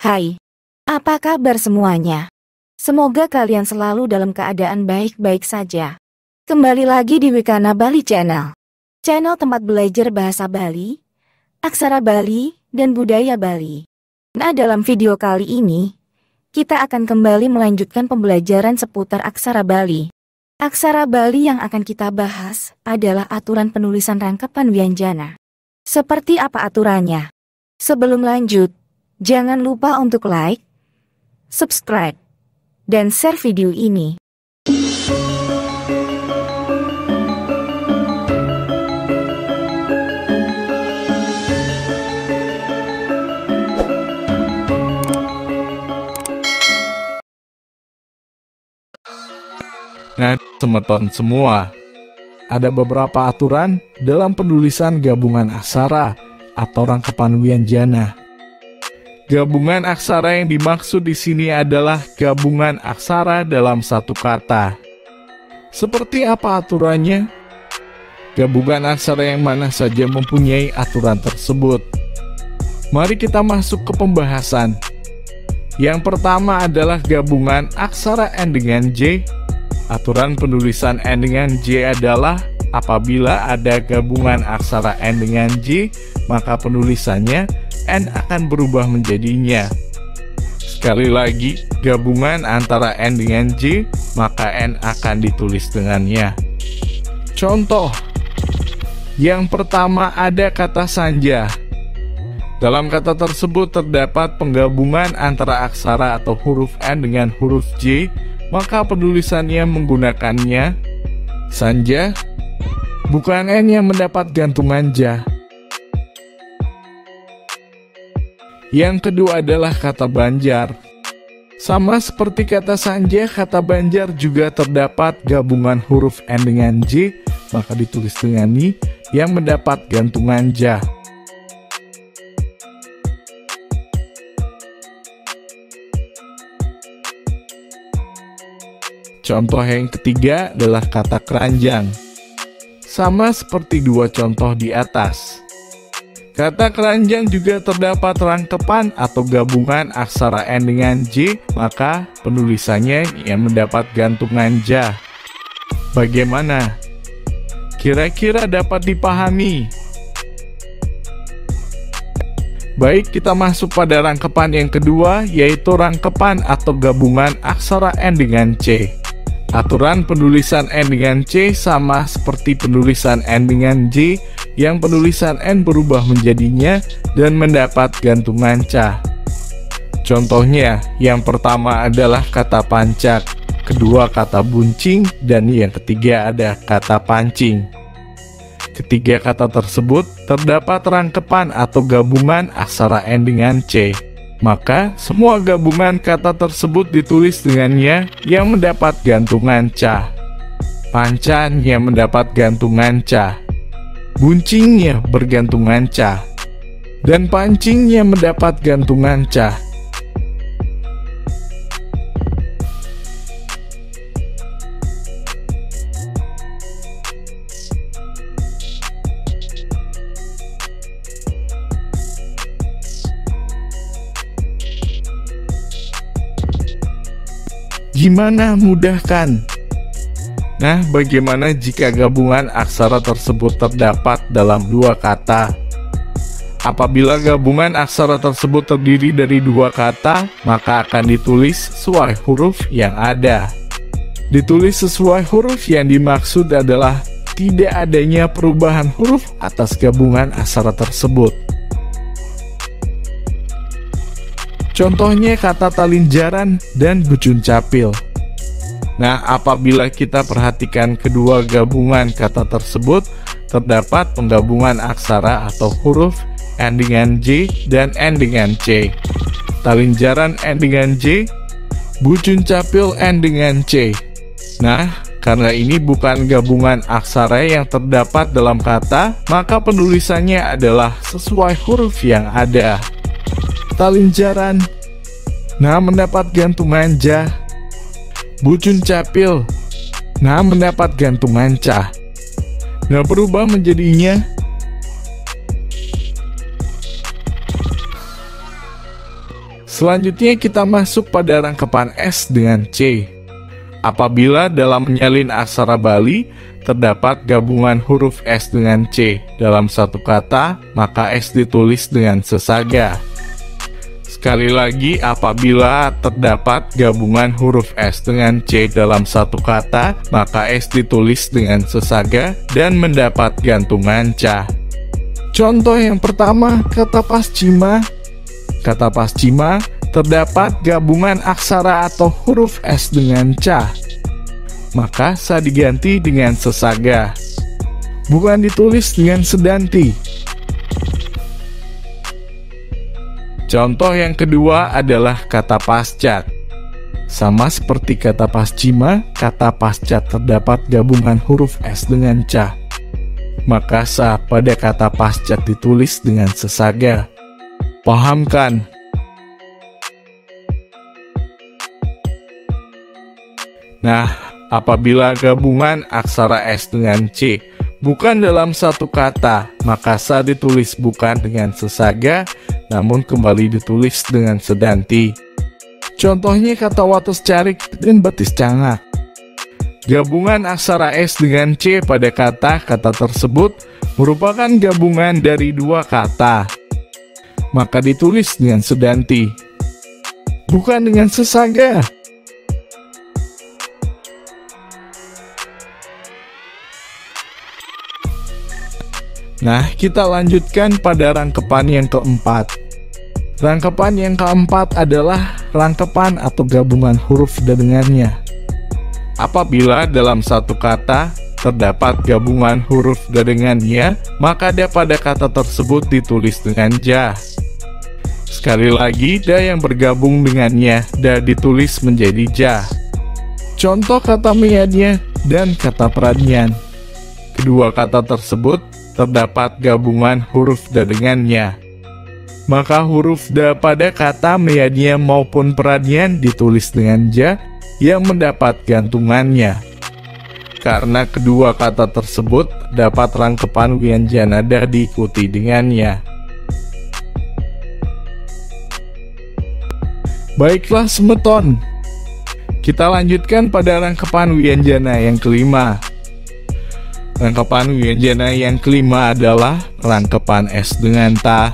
Hai, apa kabar semuanya? Semoga kalian selalu dalam keadaan baik-baik saja. Kembali lagi di Wikana Bali Channel. Channel tempat belajar bahasa Bali, aksara Bali, dan budaya Bali. Nah, dalam video kali ini, kita akan kembali melanjutkan pembelajaran seputar aksara Bali. Aksara Bali yang akan kita bahas adalah aturan penulisan rangkapan wianjana. Seperti apa aturannya? Sebelum lanjut, jangan lupa untuk like, subscribe, dan share video ini. Nah, teman-teman semua, ada beberapa aturan dalam penulisan gabungan aksara atau rangkapan wianjana. Gabungan aksara yang dimaksud di sini adalah gabungan aksara dalam satu kata. Seperti apa aturannya? Gabungan aksara yang mana saja mempunyai aturan tersebut. Mari kita masuk ke pembahasan. Yang pertama adalah gabungan aksara N dengan J. Aturan penulisan N dengan J adalah apabila ada gabungan aksara N dengan J, maka penulisannya N akan berubah menjadinya. Sekali lagi, gabungan antara N dengan J, maka N akan ditulis dengannya. Contoh, yang pertama ada kata sanja. Dalam kata tersebut terdapat penggabungan antara aksara atau huruf N dengan huruf J, maka penulisannya menggunakannya sanja, bukan N yang mendapat gantungan ja. Yang kedua adalah kata banjar. Sama seperti kata sanja, kata banjar juga terdapat gabungan huruf N dengan J, maka ditulis dengan ni yang mendapat gantungan ja. Contoh yang ketiga adalah kata keranjang. Sama seperti dua contoh di atas. Kata keranjang juga terdapat rangkapan atau gabungan aksara N dengan J, maka penulisannya yang mendapat gantungan ja. Bagaimana? Kira-kira dapat dipahami? Baik, kita masuk pada rangkapan yang kedua, yaitu rangkapan atau gabungan aksara N dengan C. Aturan penulisan N dengan C sama seperti penulisan N dengan J, yang penulisan N berubah menjadinya dan mendapat gantungan ca. Contohnya, yang pertama adalah kata pancak, kedua kata buncing, dan yang ketiga ada kata pancing. Ketiga kata tersebut terdapat rangkapan atau gabungan aksara N dengan C. Maka, semua gabungan kata tersebut ditulis dengannya yang mendapat gantungan ca. Pancan yang mendapat gantungan ca. Buncingnya bergantungan ca. Dan pancingnya mendapat gantungan ca. Gimana mudah kan? Nah, bagaimana jika gabungan aksara tersebut terdapat dalam dua kata? Apabila gabungan aksara tersebut terdiri dari dua kata, maka akan ditulis sesuai huruf yang ada. Ditulis sesuai huruf yang dimaksud adalah tidak adanya perubahan huruf atas gabungan aksara tersebut. Contohnya kata talinjaran dan bucun capil. Nah, apabila kita perhatikan kedua gabungan kata tersebut, terdapat penggabungan aksara atau huruf N dengan J dan N dengan C. Talinjaran N dengan J, bucun capil N dengan C. Nah, karena ini bukan gabungan aksara yang terdapat dalam kata, maka penulisannya adalah sesuai huruf yang ada. Talinjaran, nah mendapat gantungan ja. Bucun capil, nah mendapat gantungan ca. Nah, berubah menjadinya Selanjutnya kita masuk pada rangkapan S dengan C. Apabila dalam menyalin aksara Bali terdapat gabungan huruf S dengan C dalam satu kata, maka S ditulis dengan sesaga. Sekali lagi, apabila terdapat gabungan huruf S dengan C dalam satu kata, maka S ditulis dengan sesaga dan mendapat gantungan ca. Contoh yang pertama, kata paschima. Kata paschima terdapat gabungan aksara atau huruf S dengan ca, maka sa diganti dengan sesaga, bukan ditulis dengan sedanti. Contoh yang kedua adalah kata pascat. Sama seperti kata paschima, kata pascat terdapat gabungan huruf S dengan ca, maka sa pada kata pascat ditulis dengan sesaga. Paham kan? Nah, apabila gabungan aksara S dengan C bukan dalam satu kata, maka sa ditulis bukan dengan sesaga, namun kembali ditulis dengan sedanti. Contohnya kata wates carik dan batis cangak. Gabungan aksara S dengan C pada kata-kata tersebut merupakan gabungan dari dua kata, maka ditulis dengan sedanti, bukan dengan sesaga. Nah, kita lanjutkan pada rangkapan yang keempat. Rangkapan yang keempat adalah rangkapan atau gabungan huruf dengannya. Apabila dalam satu kata terdapat gabungan huruf dengannya, maka da pada kata tersebut ditulis dengan ja. Sekali lagi, da yang bergabung dengannya, da ditulis menjadi ja. Contoh kata meyadnya dan kata peradnian. Kedua kata tersebut terdapat gabungan huruf da dengannya, maka huruf da pada kata meyadnya maupun peradnian ditulis dengan ja yang mendapat gantungannya. Karena kedua kata tersebut dapat rangkapan wianjana da diikuti dengannya. Baiklah semeton, kita lanjutkan pada rangkapan wianjana yang kelima. Rangkapan wianjana yang kelima adalah rangkapan S dengan ta.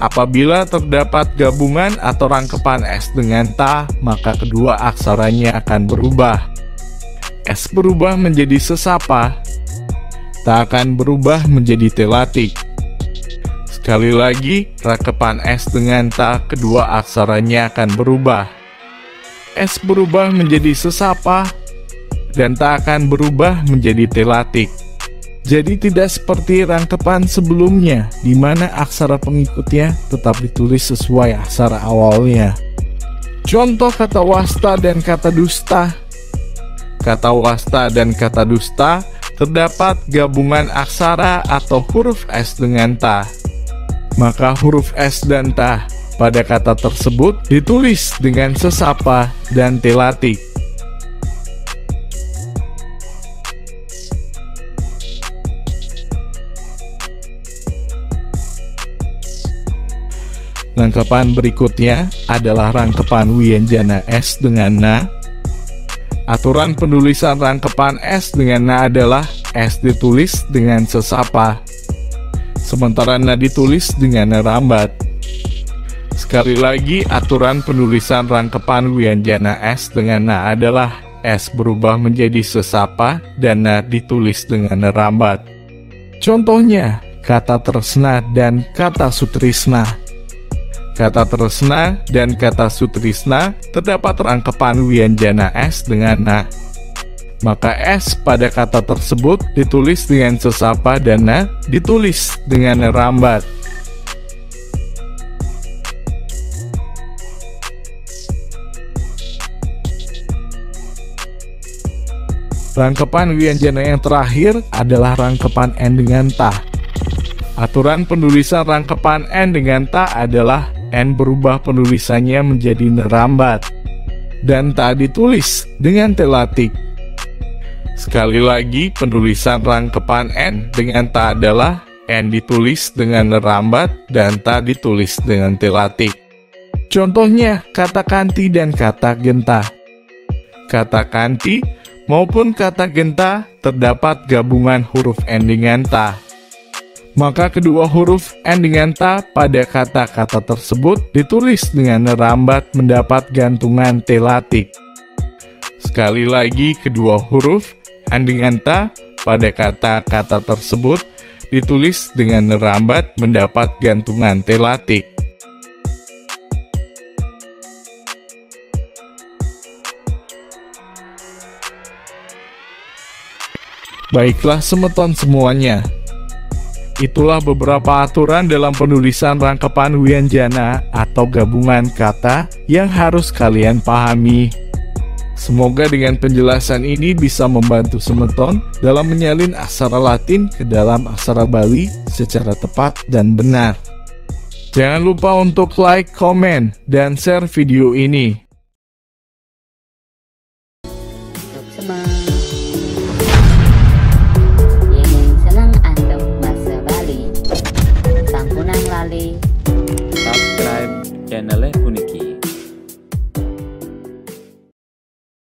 Apabila terdapat gabungan atau rangkapan S dengan ta, maka kedua aksaranya akan berubah. S berubah menjadi sesapa, ta akan berubah menjadi telatik. Sekali lagi, rangkapan S dengan ta, kedua aksaranya akan berubah. S berubah menjadi sesapa, dan ta akan berubah menjadi telatik. Jadi tidak seperti rangkapan sebelumnya, di mana aksara pengikutnya tetap ditulis sesuai aksara awalnya. Contoh kata wasta dan kata dusta. Kata wasta dan kata dusta terdapat gabungan aksara atau huruf S dengan ta, maka huruf S dan ta pada kata tersebut ditulis dengan sesapa dan telatik. Rangkapan berikutnya adalah rangkapan wianjana S dengan na. Aturan penulisan rangkapan S dengan na adalah S ditulis dengan sesapa, sementara na ditulis dengan rambat. Sekali lagi, aturan penulisan rangkapan wianjana S dengan na adalah S berubah menjadi sesapa dan na ditulis dengan rambat. Contohnya, kata tresna dan kata sutrisna. Kata tresna dan kata sutrisna terdapat rangkapan wianjana S dengan na, maka S pada kata tersebut ditulis dengan sesapa dan na ditulis dengan rambat. Rangkapan wianjana yang terakhir adalah rangkapan N dengan ta. Aturan penulisan rangkapan N dengan ta adalah N berubah penulisannya menjadi nerambat, dan ta ditulis dengan telatik. Sekali lagi, penulisan rangkapan N dengan ta adalah N ditulis dengan nerambat dan ta ditulis dengan telatik. Contohnya kata kanti dan kata genta. Kata kanti maupun kata genta terdapat gabungan huruf endingan ta. Maka kedua huruf endingan ta pada kata-kata tersebut ditulis dengan nerambat mendapat gantungan telatik. Sekali lagi, kedua huruf endingan ta pada kata-kata tersebut ditulis dengan nerambat mendapat gantungan telatik. Baiklah semeton semuanya, itulah beberapa aturan dalam penulisan rangkapan wianjana atau gabungan kata yang harus kalian pahami. Semoga dengan penjelasan ini bisa membantu semeton dalam menyalin aksara Latin ke dalam aksara Bali secara tepat dan benar. Jangan lupa untuk like, komen, dan share video ini. Subscribe channel